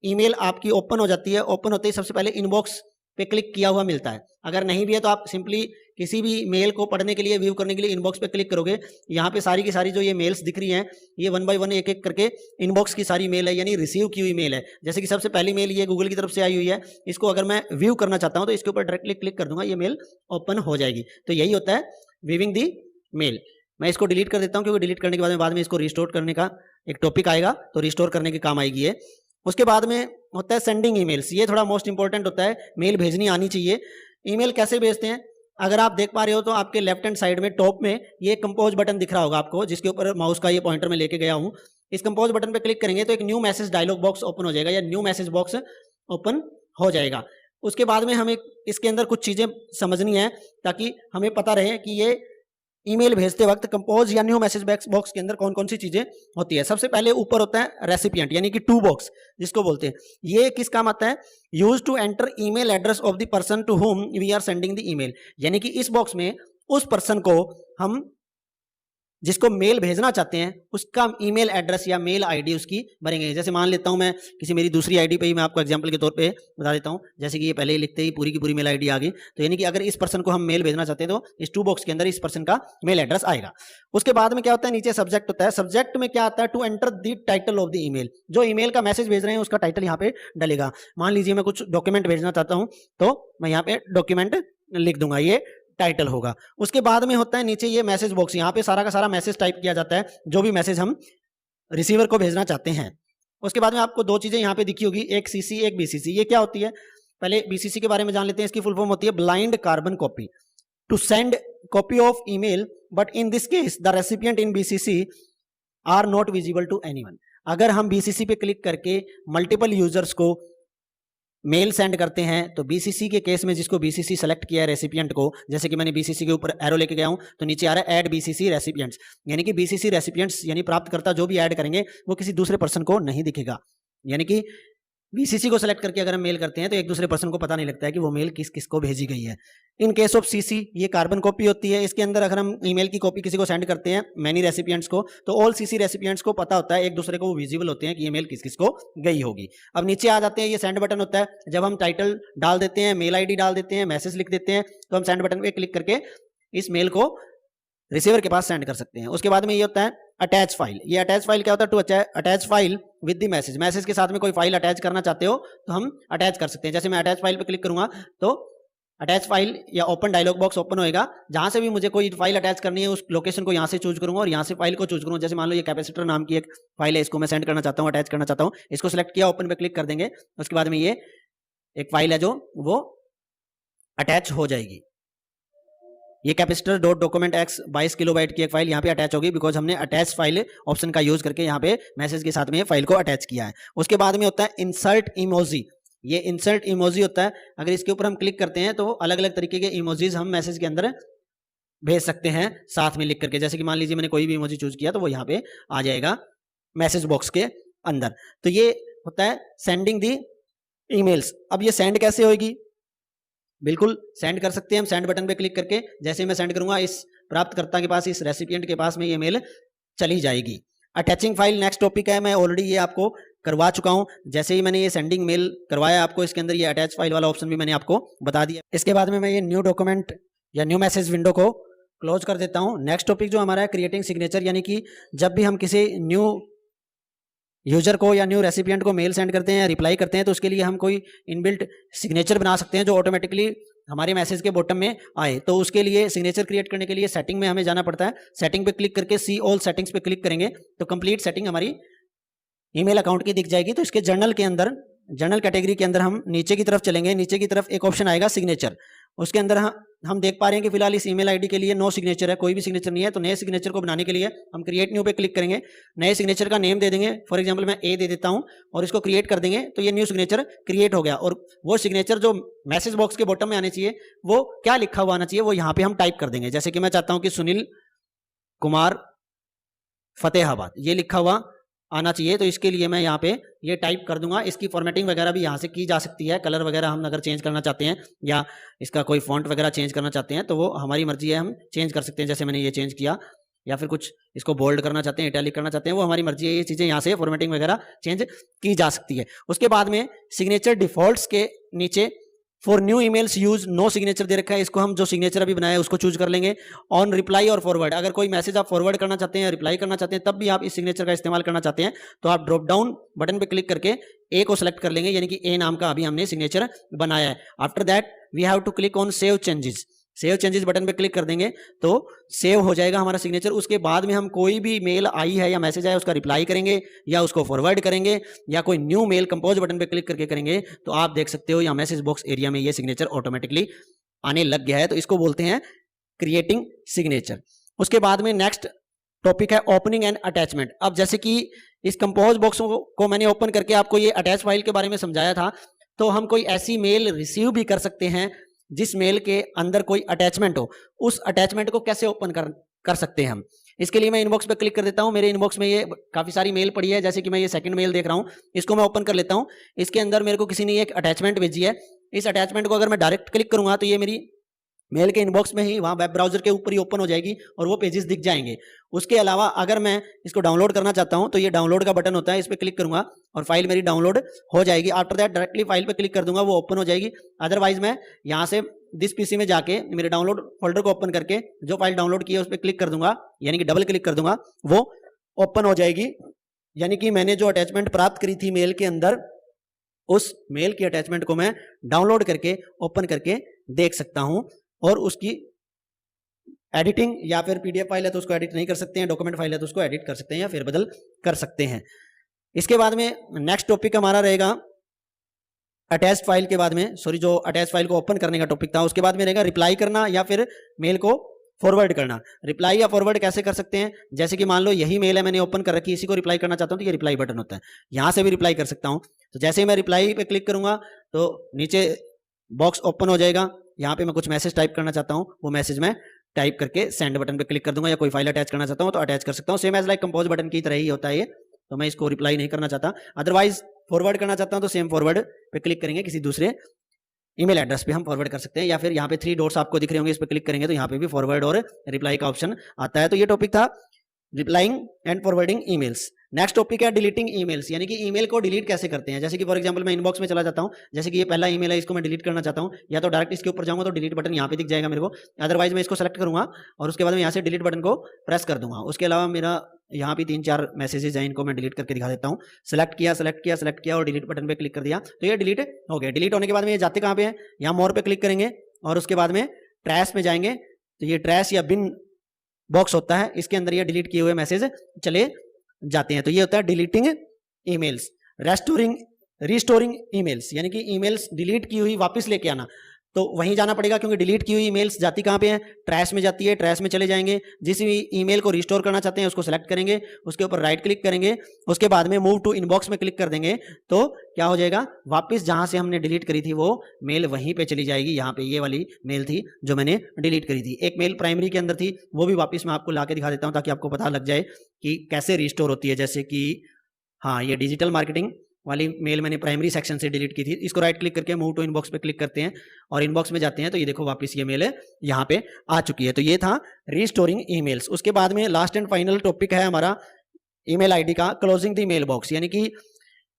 ईमेल आपकी ओपन हो जाती है, ओपन होते ही सबसे पहले इनबॉक्स पे क्लिक किया हुआ मिलता है। अगर नहीं भी है तो आप सिंपली किसी भी मेल को पढ़ने के लिए, व्यू करने के लिए इनबॉक्स पे क्लिक करोगे। यहाँ पे सारी की सारी जो ये मेल्स दिख रही हैं, ये 1 बाय 1 एक एक करके इनबॉक्स की सारी मेल है, यानी रिसीव की हुई मेल है। जैसे कि सबसे पहली मेल ये गूगल की तरफ से आई हुई है, इसको अगर मैं व्यू करना चाहता हूँ तो इसके ऊपर डायरेक्टली क्लिक कर दूंगा, ये मेल ओपन हो जाएगी। तो यही होता है व्यूइंग दी मेल। मैं इसको डिलीट कर देता हूँ क्योंकि डिलीट करने के बाद में इसको रिस्टोर करने का एक टॉपिक आएगा, तो रिस्टोर करने के काम आएगी ये। उसके बाद में होता है सेंडिंग ईमेल्स, ये थोड़ा मोस्ट इंपॉर्टेंट होता है, मेल भेजनी आनी चाहिए। ईमेल कैसे भेजते हैं, अगर आप देख पा रहे हो तो आपके लेफ्ट हैंड साइड में टॉप में ये कंपोज बटन दिख रहा होगा आपको, जिसके ऊपर माउस का ये पॉइंटर में लेके गया हूं। इस कंपोज बटन पे क्लिक करेंगे तो एक new message dialogue box open हो जाएगा या न्यू मैसेज बॉक्स ओपन हो जाएगा। उसके बाद में हमें इसके अंदर कुछ चीजें समझनी है ताकि हमें पता रहे कि ये ईमेल भेजते वक्त कंपोज या न्यू मैसेज बॉक्स के अंदर कौन कौन सी चीजें होती है। सबसे पहले ऊपर होता है रेसिपिएंट, यानी कि टू बॉक्स जिसको बोलते हैं। ये किस काम आता है, use to enter email address of the person to whom we are sending the email, यानी कि इस बॉक्स में उस पर्सन को हम जिसको मेल भेजना चाहते हैं उसका ईमेल एड्रेस या मेल आईडी उसकी भरेंगे। जैसे मान लेता हूं मैं किसी मेरी दूसरी आईडी पे ही मैं आपको एग्जांपल के तौर पे बता देता हूं, जैसे कि ये पहले ही लिखते ही पूरी की पूरी मेल आईडी आ गई, तो यानी कि अगर इस पर्सन को हम मेल भेजना चाहते हैं तो इस टू बॉक्स के अंदर इस पर्सन का मेल एड्रेस आएगा। उसके बाद में क्या होता है, नीचे सब्जेक्ट होता है। सब्जेक्ट में क्या आता है, to enter the title of the email, जो ईमेल का मैसेज भेज रहे हैं उसका टाइटल यहाँ पे डलेगा। मान लीजिए मैं कुछ डॉक्यूमेंट भेजना चाहता हूं तो मैं यहाँ पे डॉक्यूमेंट लिख दूंगा, ये टाइटल होगा। उसके बाद में होता है नीचे ये मैसेज बॉक्स, यहाँ पे सारा का सारा मैसेज टाइप किया जाता है, जो भी मैसेज हम रिसीवर को भेजना चाहते हैं। उसके बाद में आपको दो चीजें यहाँ पे दिखी होगी, एक सीसी एक बीसीसी। ये क्या होती है, पहले बीसीसी के बारे में जान लेते हैं। इसकी फुल फॉर्म होती है blind carbon copy, to send copy of email but in this case the recipient in BCC are not visible to anyone. अगर हम बीसीसी पे क्लिक करके मल्टीपल यूजर्स को मेल सेंड करते हैं तो बीसीसी के केस में जिसको बीसीसी सेलेक्ट किया है रेसिपिएंट को, जैसे कि मैंने बीसीसी के ऊपर एरो लेके गया हूं तो नीचे आ रहा है ऐड बीसीसी रेसिपिएंट्स, यानी कि बीसीसी रेसिपिएंट्स यानी प्राप्तकर्ता जो भी ऐड करेंगे वो किसी दूसरे पर्सन को नहीं दिखेगा। यानी कि बीसीसी को सेलेक्ट करके अगर हम मेल करते हैं तो एक दूसरे पर्सन को पता नहीं लगता है कि वो मेल किस किस को भेजी गई है। इन केस ऑफ सीसी ये कार्बन कॉपी होती है। इसके अंदर अगर हम ईमेल की कॉपी किसी को सेंड करते हैं मैनी रेसिपिएंट्स को, तो ऑल सीसी रेसिपिएंट्स को पता होता है, एक दूसरे को वो विजिबल होते हैं कि ये मेल किस किस को गई होगी। अब नीचे आ जाते हैं, ये सेंड बटन होता है। जब हम टाइटल डाल देते हैं, मेल आईडी डाल देते हैं, मैसेज लिख देते हैं, तो हम सेंड बटन पे क्लिक करके इस मेल को रिसीवर के पास सेंड कर सकते हैं। उसके बाद में ये होता है अटैच फाइल। ये अटैच फाइल क्या होता है, to attach file with the message. Message के साथ में कोई फाइल अटैच करना चाहते हो तो हम अटैच कर सकते हैं। जैसे मैं अटैच फाइल पे क्लिक करूंगा तो अटैच फाइल या ओपन डायलॉग बॉक्स ओपन होएगा। जहां से भी मुझे कोई फाइल अटैच करनी है उस लोकेशन को यहां से चूज करूंगा और यहां से फाइल को चूज करूंगा। जैसे मान लो ये कैपेसिटर नाम की एक फाइल है, इसको मैं सेंड करना चाहता हूं, अटैच करना चाहता हूं, इसको सिलेक्ट किया, ओपन पे क्लिक कर देंगे। उसके बाद में ये एक फाइल है जो वो अटैच हो जाएगी। ये capacitor dot document x 22 kilobyte की एक फाइल यहाँ पे अटैच होगी, बिकॉज हमने अटैच फाइल ऑप्शन का यूज करके यहाँ पे मैसेज के साथ में फाइल को अटैच किया है। उसके बाद में होता है इंसर्ट इमोजी। ये इंसर्ट इमोजी होता है, अगर इसके ऊपर हम क्लिक करते हैं तो अलग अलग तरीके के इमोजीज हम मैसेज के अंदर भेज सकते हैं साथ में लिख करके। जैसे कि मान लीजिए मैंने कोई भी इमोजी चूज किया तो वो यहाँ पे आ जाएगा मैसेज बॉक्स के अंदर। तो ये होता है सेंडिंग दी ईमेल्स। अब ये सेंड कैसे होगी, बिल्कुल सेंड कर सकते हैं हम सेंड बटन पे क्लिक करके। जैसे मैं सेंड करूंगा इस प्राप्तकर्ता के पास, इस रेसिपिएंट के पास में ये मेल चली जाएगी। अटैचिंग फाइल नेक्स्ट टॉपिक है, मैं ऑलरेडी ये आपको करवा चुका हूं। जैसे ही मैंने ये सेंडिंग मेल करवाया आपको, इसके अंदर ये अटैच फाइल वाला ऑप्शन भी मैंने आपको बता दिया। इसके बाद में मैं ये न्यू डॉक्यूमेंट या न्यू मैसेज विंडो को क्लोज कर देता हूं। नेक्स्ट टॉपिक जो हमारा है क्रिएटिंग सिग्नेचर, यानी कि जब भी हम किसी न्यू यूजर को या न्यू रेसिपिएंट को मेल सेंड करते हैं या रिप्लाई करते हैं तो उसके लिए हम कोई इनबिल्ट सिग्नेचर बना सकते हैं जो ऑटोमेटिकली हमारे मैसेज के बॉटम में आए। तो उसके लिए सिग्नेचर क्रिएट करने के लिए सेटिंग में हमें जाना पड़ता है। सेटिंग पे क्लिक करके सी ऑल सेटिंग्स पे क्लिक करेंगे तो कंप्लीट सेटिंग हमारी ईमेल अकाउंट की दिख जाएगी। तो इसके जर्नल के अंदर, जर्नल कैटेगरी के अंदर हम नीचे की तरफ चलेंगे। नीचे की तरफ एक ऑप्शन आएगा सिग्नेचर, उसके अंदर हम देख पा रहे हैं कि फिलहाल इस ईमेल आईडी के लिए नो सिग्नेचर है, कोई भी सिग्नेचर नहीं है। तो नए सिग्नेचर को बनाने के लिए हम क्रिएट न्यू पे क्लिक करेंगे। नए सिग्नेचर का नेम दे देंगे, फॉर एग्जांपल मैं ए दे देता हूं और इसको क्रिएट कर देंगे तो ये न्यू सिग्नेचर क्रिएट हो गया। और वो सिग्नेचर जो मैसेज बॉक्स के बॉटम में आने चाहिए वो क्या लिखा हुआ आना चाहिए वो यहाँ पे हम टाइप कर देंगे। जैसे कि मैं चाहता हूं कि सुनील कुमार फतेहाबाद ये लिखा हुआ आना चाहिए, तो इसके लिए मैं यहाँ पे ये टाइप कर दूंगा। इसकी फॉर्मेटिंग वगैरह भी यहाँ से की जा सकती है, कलर वगैरह हम अगर चेंज करना चाहते हैं या इसका कोई फॉन्ट वगैरह चेंज करना चाहते हैं तो वो हमारी मर्जी है, हम चेंज कर सकते हैं। जैसे मैंने ये चेंज किया, या फिर कुछ इसको बोल्ड करना चाहते हैं, इटैलिक करना चाहते हैं, वो हमारी मर्जी है। ये चीज़ें यहाँ से फॉर्मेटिंग वगैरह चेंज की जा सकती है। उसके बाद में सिग्नेचर डिफॉल्ट्स के नीचे for new emails use no signature दे रखा है, इसको हम जो सिग्नेचर अभी बनाया है उसको चूज कर लेंगे। ऑन रिप्लाई और फॉरवर्ड, अगर कोई मैसेज आप फॉरवर्ड करना चाहते हैं, रिप्लाई करना चाहते हैं, तब भी आप इस सिग्नेचर का इस्तेमाल करना चाहते हैं तो आप ड्रॉप डाउन बटन पे क्लिक करके ए को सिलेक्ट कर लेंगे, यानी कि ए नाम का अभी हमने सिग्नेचर बनाया है। After that we have to click on save changes. Save changes button पे क्लिक कर देंगे तो सेव हो जाएगा हमारा सिग्नेचर। उसके बाद में हम कोई भी मेल आई है या मैसेज आया उसका रिप्लाई करेंगे या उसको फॉरवर्ड करेंगे या कोई न्यू मेल कंपोज बटन पे क्लिक करके करेंगे तो आप देख सकते हो या मैसेज बॉक्स एरिया में ये सिग्नेचर ऑटोमेटिकली आने लग गया है। तो इसको बोलते हैं क्रिएटिंग सिग्नेचर। उसके बाद में नेक्स्ट टॉपिक है ओपनिंग एंड अटैचमेंट। अब जैसे कि इस कंपोज बॉक्स को मैंने ओपन करके आपको ये अटैच फाइल के बारे में समझाया था, तो हम कोई ऐसी मेल रिसीव भी कर सकते हैं जिस मेल के अंदर कोई अटैचमेंट हो। उस अटैचमेंट को कैसे ओपन कर सकते हैं हम, इसके लिए मैं इनबॉक्स पे क्लिक कर देता हूं। मेरे इनबॉक्स में ये काफी सारी मेल पड़ी है, जैसे कि मैं ये सेकंड मेल देख रहा हूं, इसको मैं ओपन कर लेता हूं। इसके अंदर मेरे को किसी ने एक अटैचमेंट भेजी है। इस अटैचमेंट को अगर मैं डायरेक्ट क्लिक करूंगा तो ये मेरी मेल के इनबॉक्स में ही वहाँ वेब ब्राउजर के ऊपर ही ओपन हो जाएगी और वो पेजेस दिख जाएंगे। उसके अलावा अगर मैं इसको डाउनलोड करना चाहता हूँ तो ये डाउनलोड का बटन होता है, इस पर क्लिक करूंगा और फाइल मेरी डाउनलोड हो जाएगी। आफ्टर दैट डायरेक्टली फाइल पे क्लिक कर दूंगा, वो ओपन हो जाएगी। अदरवाइज मैं यहाँ से दिस पीसी में जाके मेरे डाउनलोड फोल्डर को ओपन करके जो फाइल डाउनलोड की है उस पर क्लिक कर दूंगा, यानी कि डबल क्लिक कर दूंगा, वो ओपन हो जाएगी। यानी कि मैंने जो अटैचमेंट प्राप्त करी थी मेल के अंदर, उस मेल की अटैचमेंट को मैं डाउनलोड करके ओपन करके देख सकता हूं और उसकी एडिटिंग, या फिर पीडीएफ फाइल है तो उसको एडिट नहीं कर सकते हैं, डॉक्यूमेंट फाइल है तो उसको एडिट कर सकते हैं या फेरबदल कर सकते हैं। इसके बाद में नेक्स्ट टॉपिक हमारा रहेगा अटैच्ड फाइल के बाद में, सॉरी जो अटैच फाइल को ओपन करने का टॉपिक था, उसके बाद में रहेगा रिप्लाई करना या फिर मेल को फॉरवर्ड करना। रिप्लाई या फॉरवर्ड कैसे कर सकते हैं, जैसे कि मान लो यही मेल है मैंने ओपन कर रखी, इसी को रिप्लाई करना चाहता हूं तो ये रिप्लाई बटन होता है, यहां से भी रिप्लाई कर सकता हूं। तो जैसे ही मैं रिप्लाई पे क्लिक करूंगा तो नीचे बॉक्स ओपन हो जाएगा, यहाँ पे मैं कुछ मैसेज टाइप करना चाहता हूँ, वो मैसेज मैं टाइप करके सेंड बटन पे क्लिक कर दूंगा, या कोई फाइल अटैच करना चाहता हूँ तो अटैच कर सकता हूँ। Same as like compose button की तरह ही होता है ये, तो मैं इसको रिप्लाई नहीं करना चाहता। अदरवाइज फॉरवर्ड करना चाहता हूँ तो सेम फॉरवर्ड पे क्लिक करेंगे, किसी दूसरे ईमेल एड्रेस पे हम फॉरवर्ड कर सकते हैं, या फिर यहाँ पे 3 डॉट्स आपको दिख रहे होंगे, इस पर क्लिक करेंगे तो यहाँ पे भी फॉरवर्ड और रिप्लाई का ऑप्शन आता है। तो ये टॉपिक था replying and forwarding emails. Next topic है डिलीटिंग ईमेल्स, यानी कि ईमेल को डिलीट कैसे करते हैं। जैसे कि फॉर एग्जांपल मैं इनबॉक्स में चला जाता हूं, जैसे कि ये पहला ईमेल है, इसको मैं डिलीट करना चाहता हूं, या तो डायरेक्ट इसके ऊपर जाऊंगा तो डिलीट बटन यहाँ पे दिख जाएगा मेरे को। अदरवाइज मैं इसको सेलेक्ट करूंगा और उसके बाद मैं यहाँ से डिलीट बटन को प्रेस कर दूंगा। उसके अलावा मेरा यहाँ पे 3-4 मैसेजेस हैं, इनको मैं डिलीट करके दिखा देता हूँ। सेलेक्ट किया और डिलीट बटन पे क्लिक कर दिया तो ये डिलीट हो गया। डिलीट होने के बाद में ये जाते कहाँ पे हैं, यहाँ मोर पे क्लिक करेंगे और उसके बाद में ट्रैश में जाएंगे, तो ये ट्रैश या बिन बॉक्स होता है, इसके अंदर ये डिलीट किए हुए मैसेज चले जाते हैं। तो ये होता है डिलीटिंग ईमेल्स। रिस्टोरिंग ईमेल्स, यानी कि ईमेल्स डिलीट की हुई वापस लेके आना, तो वहीं जाना पड़ेगा क्योंकि डिलीट की हुई ईमेल्स जाती कहाँ पे है, ट्रैश में जाती है। ट्रैश में चले जाएंगे, जिस भी ईमेल को रिस्टोर करना चाहते हैं उसको सेलेक्ट करेंगे, उसके ऊपर राइट क्लिक करेंगे, उसके बाद में मूव टू इनबॉक्स में क्लिक कर देंगे, तो क्या हो जाएगा, वापस जहां से हमने डिलीट करी थी वो मेल वहीं पे चली जाएगी। यहाँ पे ये वाली मेल थी जो मैंने डिलीट करी थी। एक मेल प्राइमरी के अंदर थी, वो भी वापस मैं आपको ला के दिखा देता हूँ ताकि आपको पता लग जाए कि कैसे रिस्टोर होती है। जैसे कि हाँ, ये डिजिटल मार्केटिंग वाली मेल मैंने प्राइमरी सेक्शन से डिलीट की थी। इसको राइट क्लिक करके मूव टू इनबॉक्स पे क्लिक करते हैं और इनबॉक्स में जाते हैं तो ये देखो वापस ये मेल यहाँ पे आ चुकी है। तो ये था रिस्टोरिंग ईमेल्स। उसके बाद में लास्ट एंड फाइनल टॉपिक है हमारा ईमेल आईडी का क्लोजिंग द मेल बॉक्स, यानी कि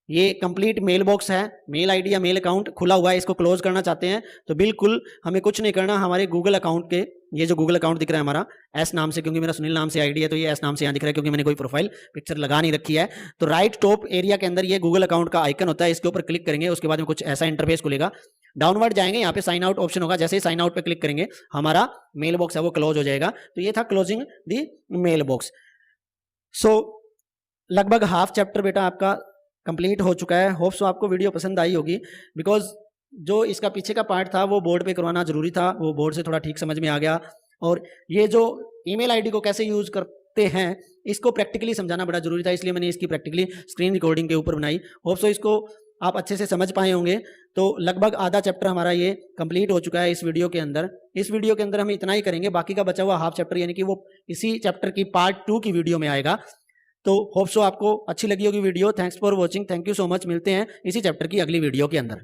ये कंप्लीट मेल बॉक्स है, मेल आईडी या मेल अकाउंट खुला हुआ है, इसको क्लोज करना चाहते हैं तो बिल्कुल हमें कुछ नहीं करना। हमारे गूगल अकाउंट के, ये जो गूगल अकाउंट दिख रहा है हमारा एस नाम से, क्योंकि मेरा सुनील नाम से आईडी है तो ये एस नाम से यहाँ दिख रहा है क्योंकि मैंने कोई प्रोफाइल पिक्चर लगा नहीं रखी है। तो राइट टॉप एरिया के अंदर ये गूगल अकाउंट का आइकन होता है, इसके ऊपर क्लिक करेंगे, उसके बाद में कुछ ऐसा इंटरफेस खुलेगा। डाउनवर्ड जाएंगे, यहाँ पे साइन आउट ऑप्शन होगा, जैसे ही साइन आउट पे क्लिक करेंगे हमारा मेल बॉक्स है वो क्लोज हो जाएगा। तो ये था क्लोजिंग द मेल बॉक्स। सो लगभग हाफ चैप्टर बेटा आपका कंप्लीट हो चुका है। होप सो आपको वीडियो पसंद आई होगी, बिकॉज जो इसका पीछे का पार्ट था वो बोर्ड पे करवाना जरूरी था, वो बोर्ड से थोड़ा ठीक समझ में आ गया। और ये जो ईमेल आईडी को कैसे यूज करते हैं इसको प्रैक्टिकली समझाना बड़ा जरूरी था, इसलिए मैंने इसकी प्रैक्टिकली स्क्रीन रिकॉर्डिंग के ऊपर बनाई। होप सो इसको आप अच्छे से समझ पाए होंगे। तो लगभग आधा चैप्टर हमारा ये कंप्लीट हो चुका है इस वीडियो के अंदर। इस वीडियो के अंदर हम इतना ही करेंगे, बाकी का बचा हुआ हाफ चैप्टर यानी कि वो इसी चैप्टर की पार्ट 2 की वीडियो में आएगा। तो होप सो आपको अच्छी लगी होगी video. Thanks for watching, thank you so much. मिलते हैं इसी चैप्टर की अगली वीडियो के अंदर।